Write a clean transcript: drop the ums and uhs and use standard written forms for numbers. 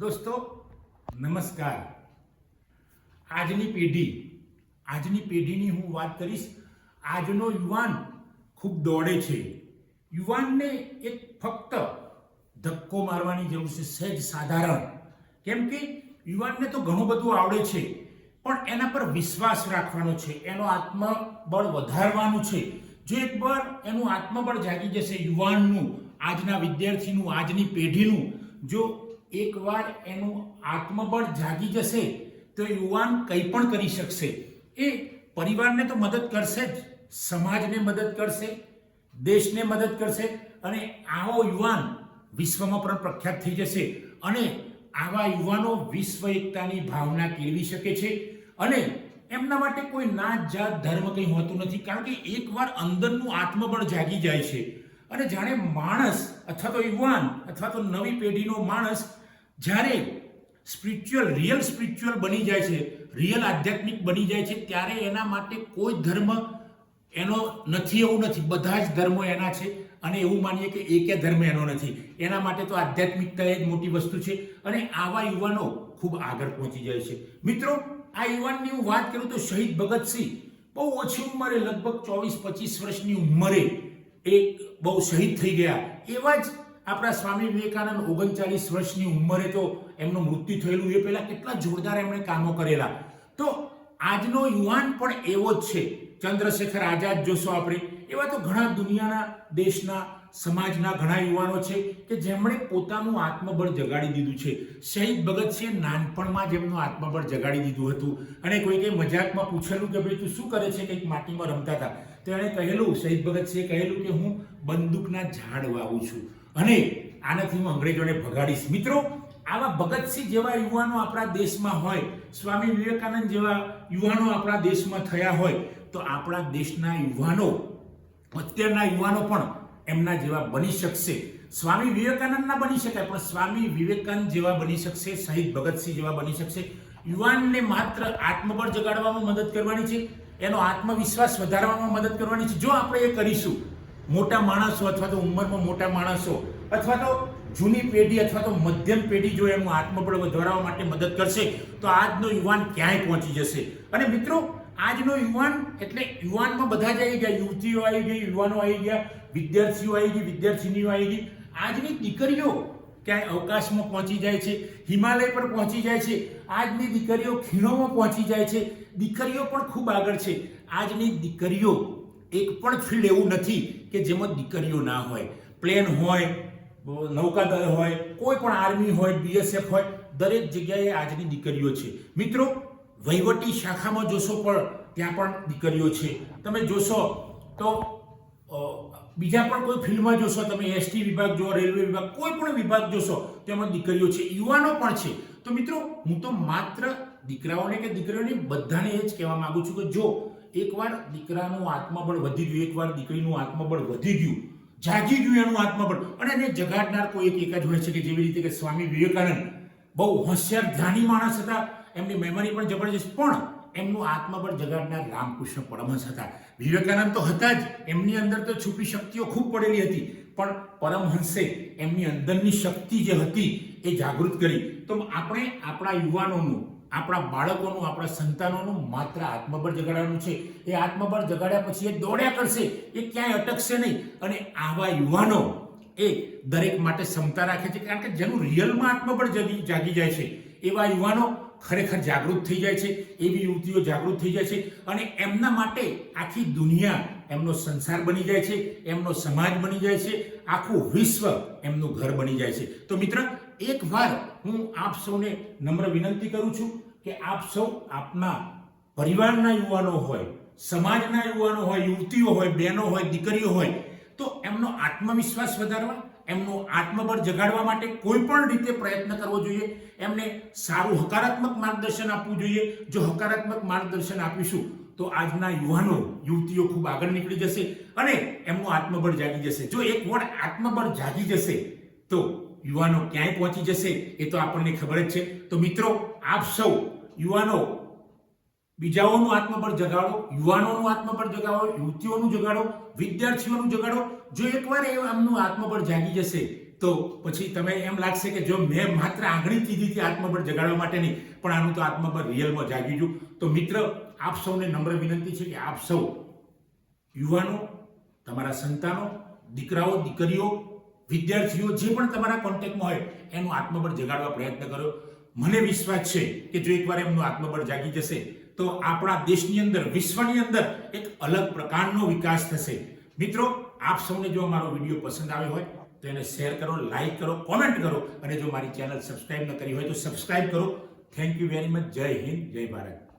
દોસ્તો નમસ્કાર. આજની પેઢીની હું વાત કરીશ. આજનો યુવાન ખૂબ દોડે છે. યુવાનને એક ફક્ત ધક્કો મારવાની જરૂર છે, સહેજ સાધારણ. કેમ કે યુવાનને તો ઘણું બધું આવડે છે, પણ એના પર વિશ્વાસ રાખવાનો છે, એનો આત્મબળ વધારવાનું છે. જો એકવાર એનું આત્મબળ જાગી જશે, યુવાનનું, આજના વિદ્યાર્થીનું, આજની પેઢીનું, જો એકવાર એનું આત્મબળ જાગી જશે તો યુવાન કંઈ પણ કરી શકશે. એ પરિવારને તો મદદ કરશે જ, સમાજને મદદ કરશે, દેશને મદદ કરશે, અને આવો યુવાન વિશ્વમાં પણ પ્રખ્યાત થઈ જશે. અને આવા યુવાનો વિશ્વ એકતાની ભાવના કેળવી શકે છે. અને એમના માટે કોઈ નાત જાત ધર્મ કંઈ હોતું નથી, કારણ કે એકવાર અંદરનું આત્મબળ જાગી જાય છે. અને જાણે માણસ અથવા તો યુવાન અથવા તો નવી પેઢીનો માણસ જ્યારે રિયલ સ્પિરિચ્યુઅલ બની જાય છે, રિયલ આધ્યાત્મિક બની જાય છે, ત્યારે એના માટે કોઈ ધર્મ એનો નથી એવું નથી. બધા જ ધર્મો એના છે, અને એવું માનીએ કે એકે ધર્મ એનો નથી. એના માટે તો આધ્યાત્મિકતા એ જ મોટી વસ્તુ છે. અને આવા યુવાનો ખૂબ આગળ પહોંચી જાય છે. મિત્રો, આ યુવાનની હું વાત કરું તો શહીદ ભગતસિંહ બહુ ઓછી ઉંમરે, લગભગ 24-25 વર્ષની ઉંમરે એ બહુ શહીદ થઈ ગયા. એવા જ આપણા સ્વામી વિવેકાનંદ 39 વર્ષની ઉંમરે તો એમનું મૃત્યુ થયેલું. એ પહેલા કેટલા જોરદાર એમણે કામો કરેલા. તો આજનો યુવાન પણ એવો જ છે. ચંદ્રશેખર આઝાદ જોશો આપણે, એવા તો ઘણા દુનિયાના, દેશના, સમાજના ઘણા યુવાનો છે કે જેમણે પોતાનું આત્મબળ જગાડી દીધું છે. શહીદ ભગતસિંહે નાનપણમાં જ એમનું આત્મબળ જગાડી દીધું હતું. અને કોઈકે મજાકમાં પૂછેલું કે ભાઈ તું શું કરે છે, કંઈક માટીમાં રમતા હતા, તો એણે કહેલું, શહીદ ભગતસિંહે કહેલું કે હું બંદૂકના ઝાડ વાવું છું અને આનાથી હું અંગ્રેજોને ભગાડીશ. મિત્રો, આવા ભગતસિંહ જેવા યુવાનો આપણા દેશમાં હોય, સ્વામી વિવેકાનંદ જેવા યુવાનો આપણા દેશમાં થયા હોય, તો આપણા દેશના યુવાનો, અત્યારના યુવાનો પણ એમના જેવા બની શકશે. સ્વામી વિવેકાનંદ ના બની શકાય, પણ સ્વામી વિવેકાનંદ જેવા બની શકશે, શહીદ ભગતસિંહ જેવા બની શકશે. યુવાનને માત્ર આત્મબળ જગાડવામાં મદદ કરવાની છે, એનો આત્મવિશ્વાસ વધારવામાં મદદ કરવાની છે. જો આપણે એ કરીશું, મોટા માણસો અથવા તો ઉંમરમાં મોટા માણસો અથવા તો જૂની પેઢી અથવા તો મધ્યમ પેઢી જો એનું આત્મબળ વધારવા માટે મદદ કરશે, તો આજનો યુવાન ક્યાંય પહોંચી જશે. અને મિત્રો, આજનો યુવાન એટલે યુવાનમાં બધા જ આવી ગયા. યુવતીઓ આવી ગઈ, યુવાનો આવી ગયા, વિદ્યાર્થીઓ આવી ગઈ, વિદ્યાર્થીનીઓ આવી ગઈ. આજની દીકરીઓ ક્યાંય અવકાશમાં પહોંચી જાય છે, હિમાલય પર પહોંચી જાય છે. આજની દીકરીઓ ખીણોમાં પહોંચી જાય છે. દીકરીઓ પણ ખૂબ આગળ છે. આજની દીકરીઓ, એક પણ ફિલ્ડ એવું નથી કે જેમાં દીકરીઓ ના હોય. પ્લેન હોય, નૌકાદળ હોય, કોઈ પણ આર્મી હોય, BSF હોય, દરેક જગ્યાએ આજની દીકરીઓ છે. મિત્રો, વહીવટી શાખામાં જોશો પણ ત્યાં પણ દીકરીઓ છે. તમે જોશો તો બીજા પણ કોઈ ફિલ્ડમાં જોશો, તમે ST વિભાગ જો, રેલવે વિભાગ, કોઈ પણ વિભાગ જોશો તેમાં દીકરીઓ છે, યુવાનો પણ છે. તો મિત્રો, હું તો માત્ર દીકરાઓને કે દીકરીઓને બધાને એ જ કહેવા માંગુ છું કે જો એકવાર દીકરાનું આત્મબળ વધી ગયું, એકવાર દીકરીનું આત્મબળ વધી ગયું, જાગી ગયું એનું આત્મબળ, અને એને જગાડનાર કોઈ એક જ હોય છે કે જેવી રીતે કે સ્વામી વિવેકાનંદ બહુ હોશિયાર, ધ્યાની માણસ હતા, એમની મેમરી પણ જબરજસ્ત, પણ એમનું આત્મબળ જગાડનાર રામકૃષ્ણ પરમહંસ હતા. વિવેકાનંદ તો હતા જ, એમની અંદર તો છુપી શક્તિઓ ખૂબ પડેલી હતી, પણ પરમહંસે એમની અંદરની શક્તિ જે હતી એ જાગૃત કરી. તો આપણે આપણા યુવાનોનું, આપણા બાળકોનું, આપણા સંતાનોનું માત્ર આત્મબળ જગાડવાનું છે. એ આત્મબળ જગાડ્યા પછી એ દોડ્યા કરશે, એ ક્યાંય અટકશે નહીં. અને આવા યુવાનો એ દરેક માટે ક્ષમતા રાખે છે, કારણ કે જેનું રિયલમાં આત્મબળ જાગી જાય છે, એવા યુવાનો ખરેખર જાગૃત થઈ જાય છે, એવી યુવતીઓ જાગૃત થઈ જાય છે. અને એમના માટે આખી દુનિયા એમનો સંસાર બની જાય છે, એમનો સમાજ બની જાય છે, આખું વિશ્વ એમનું ઘર બની જાય છે. તો મિત્ર, એકવાર હું આપ સૌને નમ્ર વિનંતી કરું છું કે આપ સૌ આપના પરિવારના યુવાનો હોય, સમાજના યુવાનો હોય, યુવતીઓ હોય, બહેનો હોય, દીકરીઓ હોય, તો એમનો આત્મવિશ્વાસ વધારવા, એમનું આત્મબળ જગાડવા માટે કોઈ પણ રીતે પ્રયત્ન કરવો જોઈએ. એમને સારું હકારાત્મક માર્ગદર્શન આપવું જોઈએ. જો હકારાત્મક માર્ગદર્શન આપીશું તો આજના યુવાનો, યુવતીઓ ખૂબ આગળ નીકળી જશે અને એમનું આત્મબળ જાગી જશે. જો એક વાર આત્મબળ જાગી જશે તો યુવાનો ક્યાંય પહોંચી જશે એ તો આપણને ખબર જ છે. તો મિત્રો, આપ સૌ યુવાનો બીજાઓનું આત્મબળ જગાડો, યુવાનોનું આત્મબળ જગાડો, યુવતીઓનું જગાડો, વિદ્યાર્થીઓનું જગાડો. જો એકવાર એમનું આત્મબળ જાગી જશે તો પછી તમે એમ લાગશે કે જો મેં માત્ર આંગળી ચીધીથી આત્મબળ જગાડવા માટે નહીં, પણ આનું તો આત્મબળ રિયલમાં જાગી ગયું. તો મિત્ર, આપ સૌને નમ્ર વિનંતી છે કે આપ સૌ યુવાનો, તમારા સંતાનો, દીકરાઓ, દીકરીઓ, વિદ્યાર્થીઓ જે પણ તમારા કોન્ટેક્ટમાં હોય એનું આત્મબળ જગાડવા પ્રયત્ન કરો. મને વિશ્વાસ છે કે જો એકવાર એમનું આત્મબળ જાગી જશે તો આપણા દેશની અંદર, વિશ્વની અંદર એક અલગ પ્રકારનો વિકાસ થશે. મિત્રો, આપ સૌને જો અમારો વિડીયો પસંદ આવ્યો હોય તો એને શેર કરો, લાઈક કરો, કોમેન્ટ કરો, અને જો મારી ચેનલ સબસ્ક્રાઇબ ન કરી હોય તો સબસ્ક્રાઇબ કરો. Thank you very much. જય હિન્દ, જય ભારત.